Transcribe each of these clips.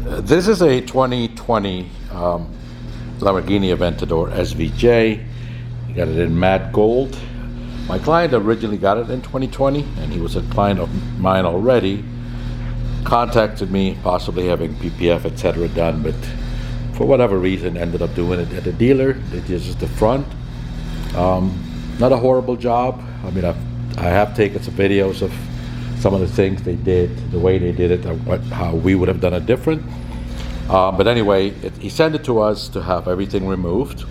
This is a 2020 Lamborghini Aventador SVJ. You got it in matte gold. My client originally got it in 2020, and he was a client of mine already. Contacted me, possibly having PPF, etc. done, but for whatever reason ended up doing it at the dealer. They did just the front. Not a horrible job. I mean, I have taken some videos of some of the things they did, the way they did it, how we would have done it different. But anyway, he sent it to us to have everything removed.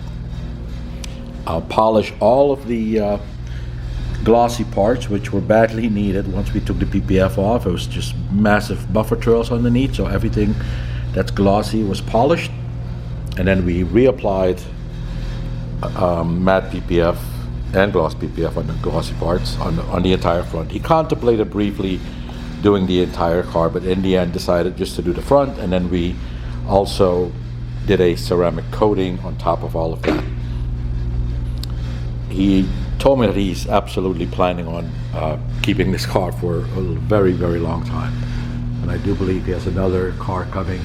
Polish all of the glossy parts, which were badly needed once we took the PPF off. It was just massive buffer trails underneath, so everything that's glossy was polished. And then we reapplied matte PPF and gloss PPF on the glossy parts on the entire front. He contemplated briefly doing the entire car, but in the end decided just to do the front, and then we also did a ceramic coating on top of all of that. He told me that he's absolutely planning on keeping this car for a very, very long time. And I do believe he has another car coming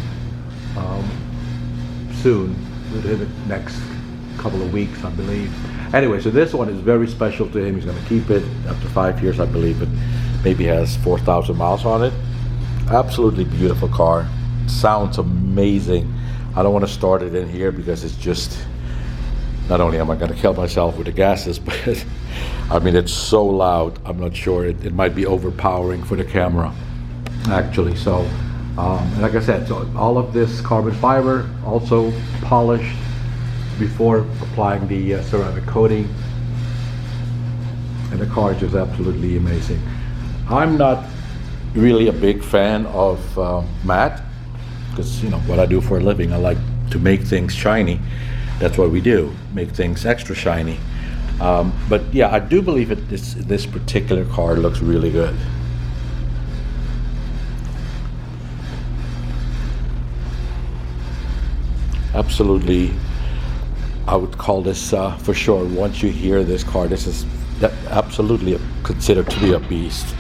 soon, within the next couple of weeks, I believe. Anyway, so this one is very special to him. He's going to keep it after 5 years, I believe. It maybe has 4,000 miles on it. Absolutely beautiful car. Sounds amazing. I don't want to start it in here because it's just, not only am I going to kill myself with the gases, but I mean, it's so loud. I'm not sure. It might be overpowering for the camera, actually. So, and like I said, so all of this carbon fiber also polished before applying the ceramic coating, and the car is just absolutely amazing. I'm not really a big fan of matte, because you know what I do for a living. I like to make things shiny. That's what we do, make things extra shiny. But yeah, I do believe that this particular car looks really good. Absolutely, I would call this for sure. Once you hear this car, this is absolutely considered to be a beast.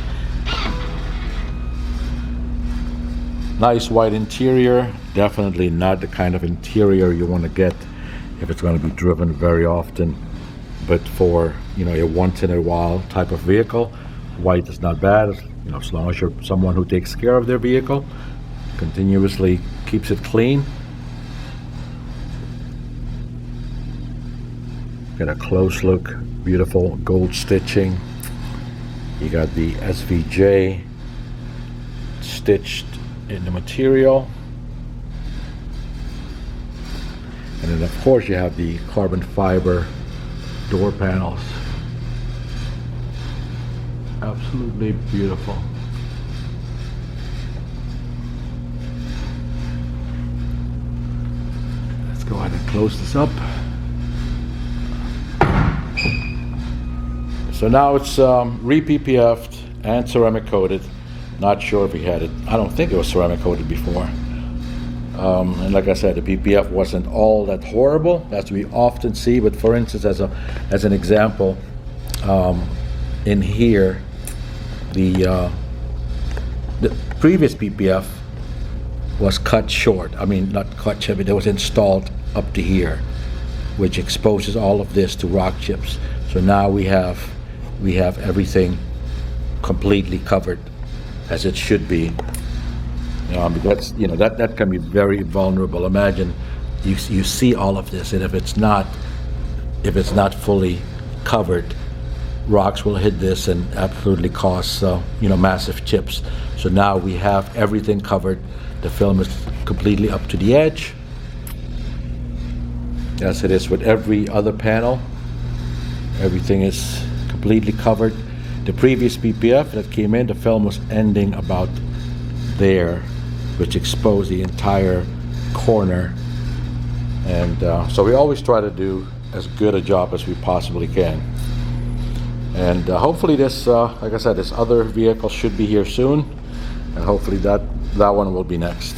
Nice white interior. Definitely not the kind of interior you want to get if it's going to be driven very often. But for a once in a while type of vehicle, white is not bad. As long as you're someone who takes care of their vehicle, continuously keeps it clean. Get a close look, beautiful gold stitching. You got the SVJ stitched in the material. And then of course you have the carbon fiber door panels. Absolutely beautiful. Let's go ahead and close this up. So now it's re-PPF'd and ceramic coated. Not sure if we had it. I don't think it was ceramic coated before. And like I said, the PPF wasn't all that horrible, as we often see. But for instance, as an example, in here, the previous PPF was cut short. I mean, not cut short, but it was installed up to here, which exposes all of this to rock chips. So now we have everything completely covered, as it should be. Because that can be very vulnerable. Imagine you see all of this, and if it's not fully covered, rocks will hit this and absolutely cause massive chips. So now we have everything covered. The film is completely up to the edge, as it is with every other panel. Everything is completely covered. The previous PPF that came in, the film was ending about there, which exposed the entire corner. And so we always try to do as good a job as we possibly can. And hopefully this, like I said, this other vehicle should be here soon, and hopefully that one will be next.